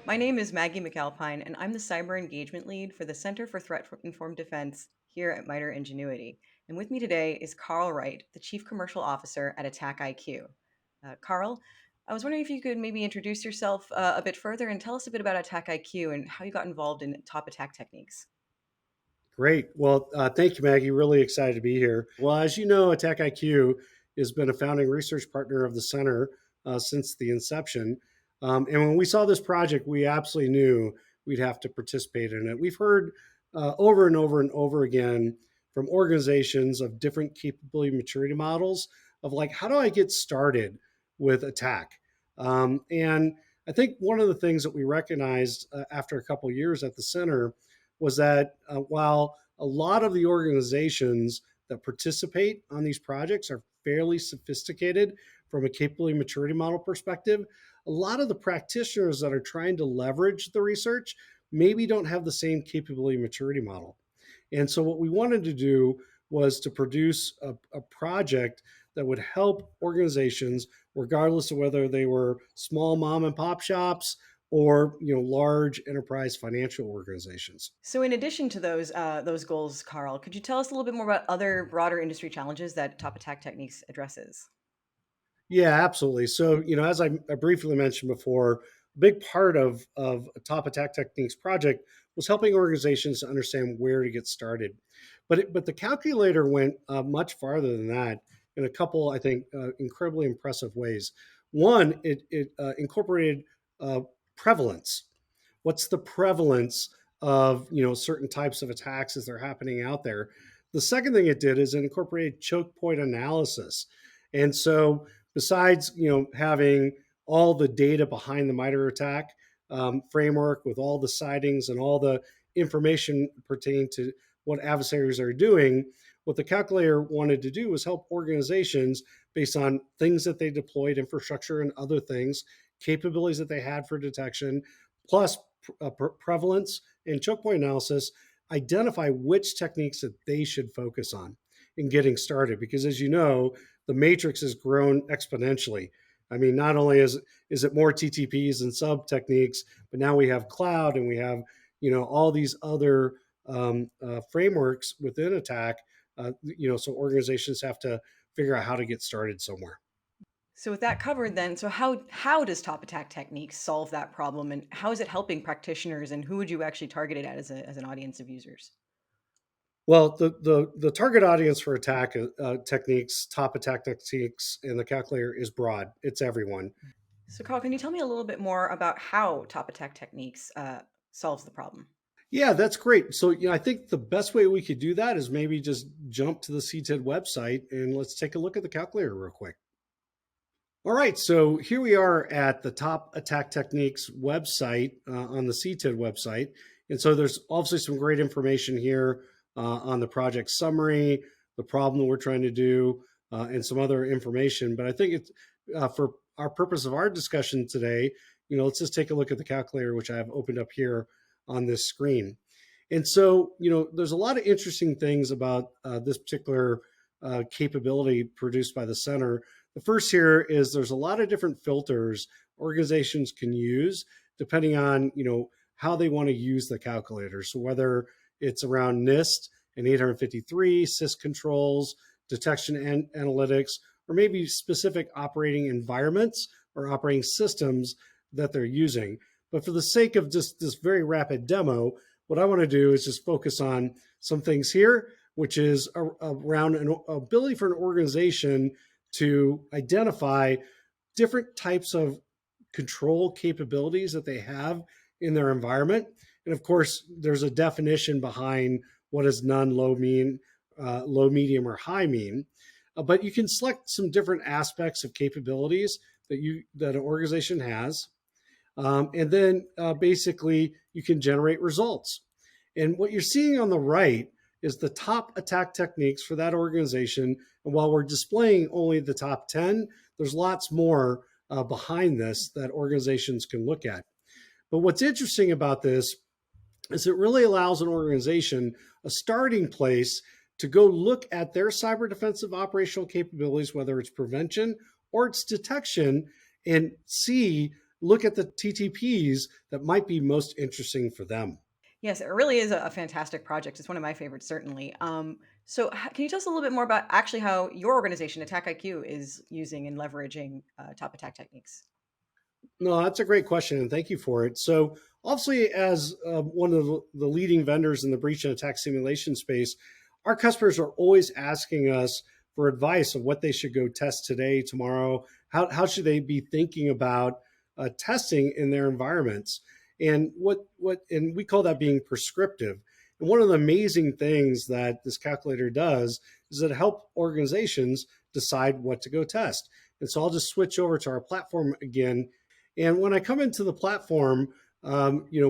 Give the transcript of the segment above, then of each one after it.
My name is Maggie McAlpine, and I'm the Cyber Engagement Lead for the Center for Threat Informed Defense here at MITRE Engenuity. And with me today is Carl Wright, the Chief Commercial Officer at AttackIQ. Carl, I was wondering if you could maybe introduce yourself a bit further and tell us a bit about AttackIQ and how you got involved in top attack techniques. Great. Well, thank you, Maggie. Really excited to be here. Well, as you know, AttackIQ has been a founding research partner of the center since the inception. And when we saw this project, we absolutely knew we'd have to participate in it. We've heard over and over and over again from organizations of different capability maturity models of like, how do I get started with attack? And I think one of the things that we recognized after a couple of years at the center was that while a lot of the organizations that participate on these projects are fairly sophisticated from a capability maturity model perspective, a lot of the practitioners that are trying to leverage the research maybe don't have the same capability maturity model. And so, what we wanted to do was to produce a project that would help organizations, regardless of whether they were small mom and pop shops or large enterprise financial organizations. So, in addition to those goals, Carl, could you tell us a little bit more about other broader industry challenges that top attack techniques addresses? Yeah, absolutely. So, as I briefly mentioned before, a big part of a Top Attack Techniques project was helping organizations to understand where to get started. But the calculator went much farther than that in a couple, I think, incredibly impressive ways. One, it incorporated prevalence. What's the prevalence of certain types of attacks as they're happening out there? The second thing it did is it incorporated choke point analysis, and so besides having all the data behind the MITRE attack framework with all the sightings and all the information pertaining to what adversaries are doing, what the calculator wanted to do was help organizations based on things that they deployed, infrastructure and other things, capabilities that they had for detection, plus prevalence and choke point analysis, identify which techniques that they should focus on in getting started. Because as you know, the matrix has grown exponentially. I mean, not only is it more TTPs and sub techniques, but now we have cloud and we have all these other frameworks within attack. So organizations have to figure out how to get started somewhere. So with that covered then, so how does top attack techniques solve that problem and how is it helping practitioners and who would you actually target it at as an audience of users? Well, the target audience for attack techniques, top attack techniques, in the calculator is broad. It's everyone. So Carl, can you tell me a little bit more about how top attack techniques solves the problem? Yeah, that's great. So, I think the best way we could do that is maybe just jump to the CTED website and let's take a look at the calculator real quick. All right, so here we are at the Top Attack Techniques website on the CTED website. And so there's obviously some great information here on the project summary, the problem that we're trying to do, and some other information. But I think it's for our purpose of our discussion today, let's just take a look at the calculator, which I have opened up here on this screen. And so, there's a lot of interesting things about this particular capability produced by the center. The first here is there's a lot of different filters organizations can use depending on how they want to use the calculator. So whether it's around NIST and 853, sys controls, detection and analytics, or maybe specific operating environments or operating systems that they're using. But for the sake of just this very rapid demo, what I want to do is just focus on some things here, which is around an ability for an organization to identify different types of control capabilities that they have in their environment. And of course, there's a definition behind what is none, low, mean, low, medium, or high mean. But you can select some different aspects of capabilities that an organization has. And then basically you can generate results. And what you're seeing on the right is the top attack techniques for that organization. And while we're displaying only the top 10, there's lots more behind this that organizations can look at. But what's interesting about this is it really allows an organization a starting place to go look at their cyber defensive operational capabilities, whether it's prevention or it's detection, and see look at the TTPs that might be most interesting for them. Yes, it really is a fantastic project. It's one of my favorites, certainly. Can you tell us a little bit more about actually how your organization, Attack IQ, is using and leveraging top attack techniques? No, that's a great question, and thank you for it. So, obviously, as one of the leading vendors in the breach and attack simulation space, our customers are always asking us for advice of what they should go test today, tomorrow. How should they be thinking about testing in their environments? And and we call that being prescriptive. And one of the amazing things that this calculator does is it help organizations decide what to go test. And so I'll just switch over to our platform again, and when I come into the platform,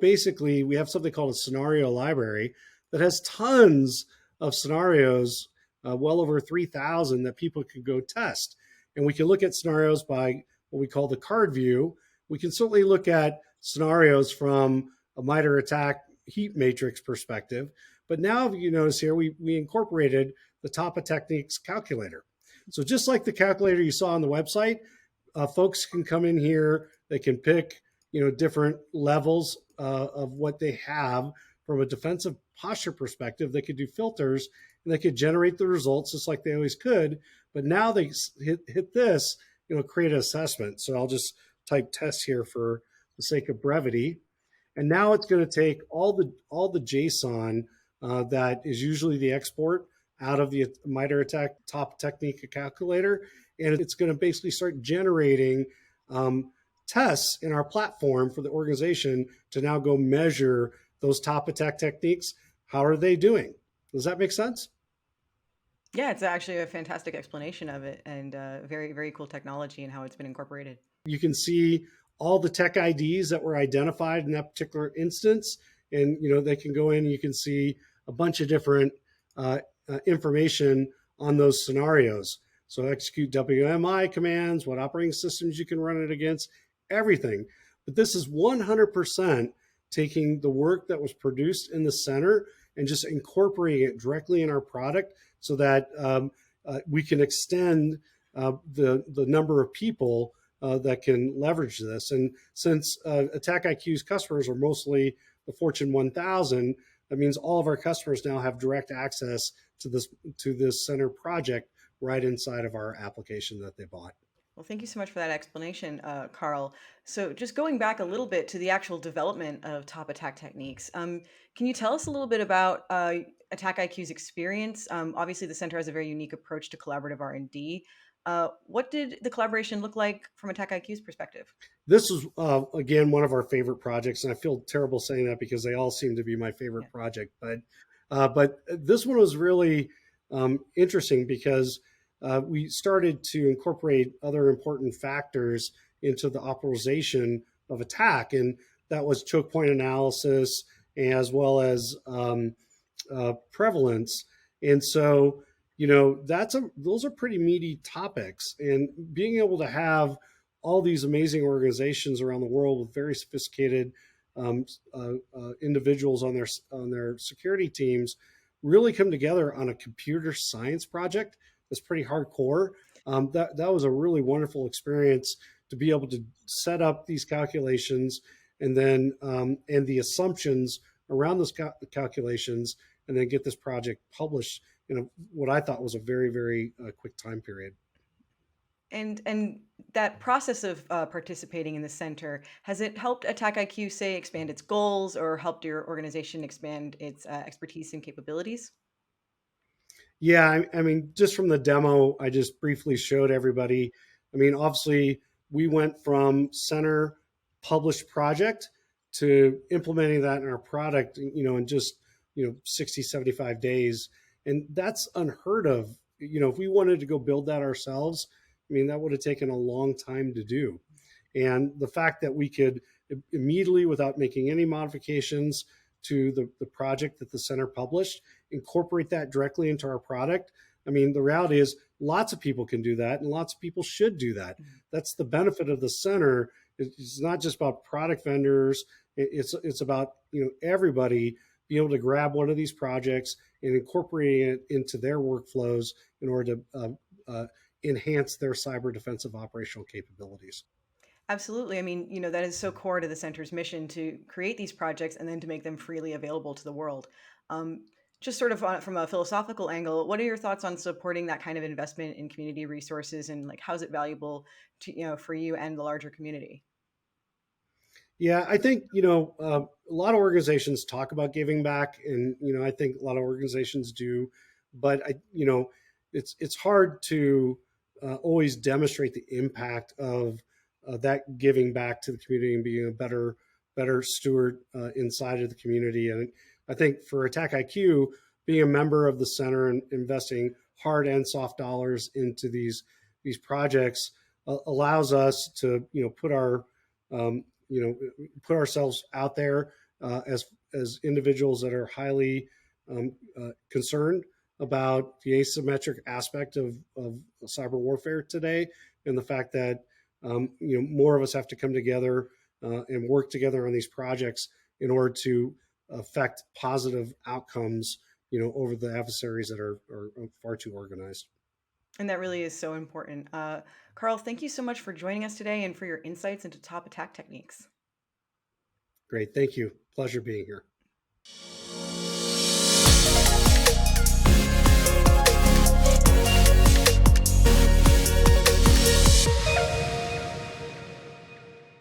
basically we have something called a scenario library that has tons of scenarios, well over 3,000 that people can go test. And we can look at scenarios by what we call the card view. We can certainly look at scenarios from a MITRE ATT&CK heat matrix perspective. But now, if you notice here, we incorporated the top of techniques calculator. So just like the calculator you saw on the website, folks can come in here. They can pick, different levels of what they have from a defensive posture perspective. They could do filters and they could generate the results just like they always could. But now they hit this, create an assessment. So I'll just type test here for the sake of brevity. And now it's going to take all the JSON that is usually the export out of the MITRE ATT&CK top technique calculator, and it's going to basically start generating tests in our platform for the organization to now go measure those top attack techniques. How are they doing? Does that make sense? Yeah, it's actually a fantastic explanation of it, and very, very cool technology and how it's been incorporated. You can see all the tech IDs that were identified in that particular instance, and they can go in. You can see a bunch of different information on those scenarios. So execute WMI commands, what operating systems you can run it against, everything. But this is 100% taking the work that was produced in the center and just incorporating it directly in our product so that we can extend the number of people that can leverage this. And since AttackIQ's customers are mostly the Fortune 1000, that means all of our customers now have direct access to this center project right inside of our application that they bought. Well, thank you so much for that explanation, Carl. So, just going back a little bit to the actual development of top attack techniques, can you tell us a little bit about Attack IQ's experience? Obviously, the center has a very unique approach to collaborative R&D. What did the collaboration look like from Attack IQ's perspective? This is, again, one of our favorite projects, and I feel terrible saying that because they all seem to be my favorite Yeah. project. But this one was really interesting because we started to incorporate other important factors into the optimization of attack, and that was choke point analysis as well as prevalence. And so, those are pretty meaty topics, and being able to have all these amazing organizations around the world with very sophisticated individuals on their security teams really come together on a computer science project that's pretty hardcore. That was a really wonderful experience to be able to set up these calculations and then and the assumptions around those calculations, and then get this project published in what I thought was a very, very quick time period. And that process of participating in the center, has it helped Attack IQ, say, expand its goals or helped your organization expand its expertise and capabilities? Yeah, I mean, just from the demo, I just briefly showed everybody. I mean, obviously, we went from center published project to implementing that in our product, in just, 60, 75 days. And that's unheard of. If we wanted to go build that ourselves, I mean, that would have taken a long time to do. And the fact that we could immediately, without making any modifications to the project that the center published, incorporate that directly into our product. I mean, the reality is lots of people can do that, and lots of people should do that. That's the benefit of the center. It's not just about product vendors. It's about everybody being able to grab one of these projects and incorporating it into their workflows in order to enhance their cyber defensive operational capabilities. Absolutely. I mean, that is so core to the center's mission to create these projects and then to make them freely available to the world. Um, just sort of from a philosophical angle, what are your thoughts on supporting that kind of investment in community resources, and like how is it valuable to for you and the larger community? Yeah, I think a lot of organizations talk about giving back, and I think a lot of organizations do, but it's hard to always demonstrate the impact of that giving back to the community and being a better steward inside of the community. And I think for Attack IQ, being a member of the center and investing hard and soft dollars into these projects allows us to put our um, you put ourselves out there as individuals that are highly concerned about the asymmetric aspect of cyber warfare today, and the fact that more of us have to come together and work together on these projects in order to affect positive outcomes over the adversaries that are far too organized. And that really is so important. Carl, thank you so much for joining us today and for your insights into top attack techniques. Great, thank you, pleasure being here.